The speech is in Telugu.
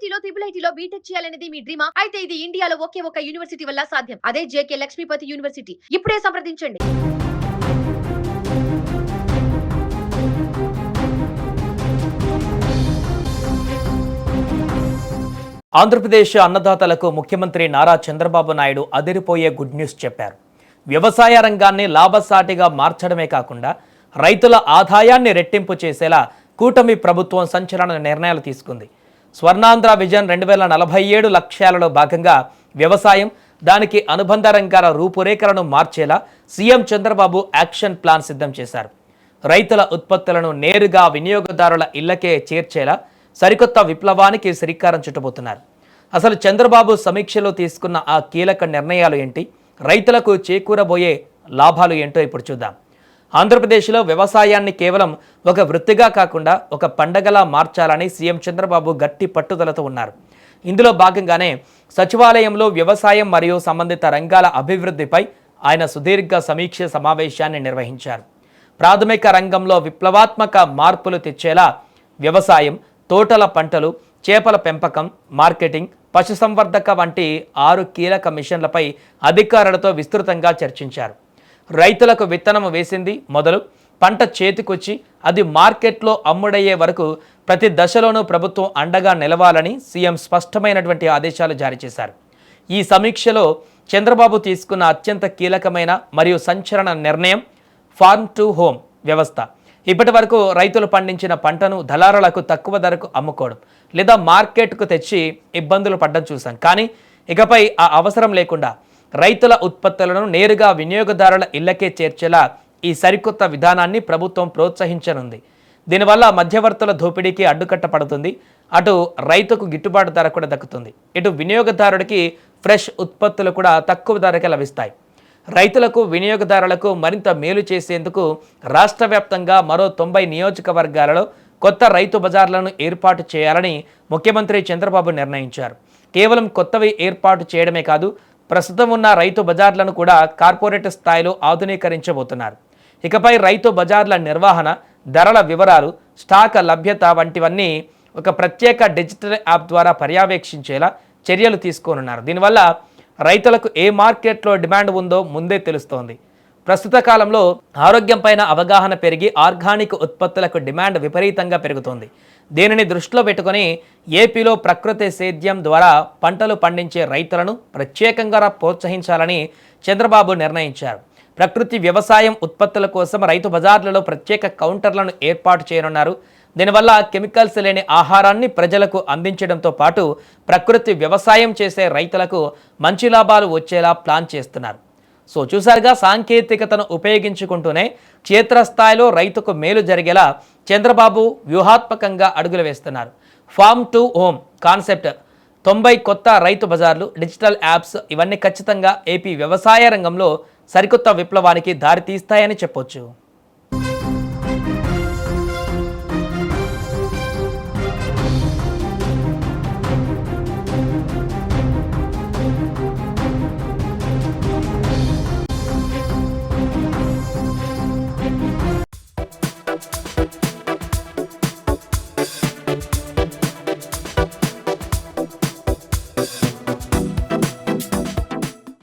ఐఐటీలో IIITలో బీటెక్ చేయాలనేది మీ డ్రీమా? అయితే ఇది ఇండియాలో ఒకే ఒక యూనివర్సిటీ వల్ల సాధ్యం. అదే జేకే లక్ష్మీపతి యూనివర్సిటీ. ఇప్పుడే సంప్రదించండి. ఆంధ్రప్రదేశ్ అన్నదాతలకు ముఖ్యమంత్రి నారా చంద్రబాబు నాయుడు అదిరిపోయే గుడ్ న్యూస్ చెప్పారు. వ్యవసాయ రంగాన్ని లాభసాటిగా మార్చడమే కాకుండా రైతుల ఆదాయాన్ని రెట్టింపు చేసేలా కూటమి ప్రభుత్వం సంచలన నిర్ణయాలు తీసుకుంది. స్వర్ణాంధ్ర విజన్ 2047 లక్ష్యాలలో భాగంగా వ్యవసాయం, దానికి అనుబంధ రంగాల రూపురేఖలను మార్చేలా సీఎం చంద్రబాబు యాక్షన్ ప్లాన్ సిద్ధం చేశారు. రైతుల ఉత్పత్తులను నేరుగా వినియోగదారుల ఇళ్లకే చేర్చేలా సరికొత్త విప్లవానికి శ్రీకారం చుట్టబోతున్నారు. అసలు చంద్రబాబు సమీక్షలో తీసుకున్న ఆ కీలక నిర్ణయాలు ఏంటి, రైతులకు చేకూరబోయే లాభాలు ఏంటో ఇప్పుడు చూద్దాం. ఆంధ్రప్రదేశ్లో వ్యవసాయాన్ని కేవలం ఒక వృత్తిగా కాకుండా ఒక పండగలా మార్చాలని సీఎం చంద్రబాబు గట్టి పట్టుదలతో ఉన్నారు. ఇందులో భాగంగానే సచివాలయంలో వ్యవసాయం మరియు సంబంధిత రంగాల అభివృద్ధిపై ఆయన సుదీర్ఘ సమీక్ష సమావేశాన్ని నిర్వహించారు. ప్రాథమిక రంగంలో విప్లవాత్మక మార్పులు తెచ్చేలా వ్యవసాయం, తోటల పంటలు, చేపల పెంపకం, మార్కెటింగ్, పశుసంవర్ధక వంటి 6 కీలక మిషన్లపై అధికారులతో విస్తృతంగా చర్చించారు. రైతులకు విత్తనం వేసింది మొదలు పంట చేతికొచ్చి అది మార్కెట్లో అమ్ముడయ్యే వరకు ప్రతి దశలోనూ ప్రభుత్వం అండగా నిలవాలని సీఎం స్పష్టమైనటువంటి ఆదేశాలు జారీ చేశారు. ఈ సమీక్షలో చంద్రబాబు తీసుకున్న అత్యంత కీలకమైన మరియు సంచలన నిర్ణయం ఫార్మ్ టు హోమ్ వ్యవస్థ. ఇప్పటి వరకు రైతులు పండించిన పంటను దళారులకు తక్కువ ధరకు అమ్ముకోవడం లేదా మార్కెట్కు తెచ్చి ఇబ్బందులు పడ్డం చూసాం. కానీ ఇకపై ఆ అవసరం లేకుండా రైతుల ఉత్పత్తులను నేరుగా వినియోగదారుల ఇళ్లకే చేర్చేలా ఈ సరికొత్త విధానాన్ని ప్రభుత్వం ప్రోత్సహించనుంది. దీనివల్ల మధ్యవర్తుల దోపిడీకి అడ్డుకట్ట పడుతుంది. అటు రైతుకు గిట్టుబాటు ధర కూడా దక్కుతుంది, ఇటు వినియోగదారుడికి ఫ్రెష్ ఉత్పత్తులు కూడా తక్కువ ధరకే లభిస్తాయి. రైతులకు, వినియోగదారులకు మరింత మేలు చేసేందుకు రాష్ట్ర వ్యాప్తంగా మరో 90 నియోజకవర్గాలలో కొత్త రైతు బజార్లను ఏర్పాటు చేయాలని ముఖ్యమంత్రి చంద్రబాబు నిర్ణయించారు. కేవలం కొత్తవి ఏర్పాటు చేయడమే కాదు, ప్రస్తుతం ఉన్న రైతు బజార్లను కూడా కార్పొరేట్ స్థాయిలో ఆధునీకరించబోతున్నారు. ఇకపై రైతు బజార్ల నిర్వహణ, ధరల వివరాలు, స్టాక్ లభ్యత వంటివన్నీ ఒక ప్రత్యేక డిజిటల్ యాప్ ద్వారా పర్యవేక్షించేలా చర్యలు తీసుకోనున్నారు. దీనివల్ల రైతులకు ఏ మార్కెట్లో డిమాండ్ ఉందో ముందే తెలుస్తోంది. ప్రస్తుత కాలంలో ఆరోగ్యం పైన అవగాహన పెరిగి ఆర్గానిక్ ఉత్పత్తులకు డిమాండ్ విపరీతంగా పెరుగుతోంది. దీనిని దృష్టిలో పెట్టుకొని ఏపీలో ప్రకృతి సేద్యం ద్వారా పంటలు పండించే రైతులను ప్రత్యేకంగా ప్రోత్సహించాలని చంద్రబాబు నిర్ణయించారు. ప్రకృతి వ్యవసాయం ఉత్పత్తుల కోసం రైతు బజార్లలో ప్రత్యేక కౌంటర్లను ఏర్పాటు చేయనున్నారు. దీనివల్ల కెమికల్స్ లేని ఆహారాన్ని ప్రజలకు అందించడంతో పాటు ప్రకృతి వ్యవసాయం చేసే రైతులకు మంచి లాభాలు వచ్చేలా ప్లాన్ చేస్తున్నారు. సో చూసారుగా, సాంకేతికతను ఉపయోగించుకుంటూనే క్షేత్రస్థాయిలో రైతుకు మేలు జరిగేలా చంద్రబాబు వ్యూహాత్మకంగా అడుగులు వేస్తున్నారు. ఫార్మ్ టు హోమ్ కాన్సెప్ట్, 90 కొత్త రైతు బజార్లు, డిజిటల్ యాప్స్ ఇవన్నీ ఖచ్చితంగా ఏపీ వ్యవసాయ రంగంలో సరికొత్త విప్లవానికి దారితీస్తాయని చెప్పొచ్చు.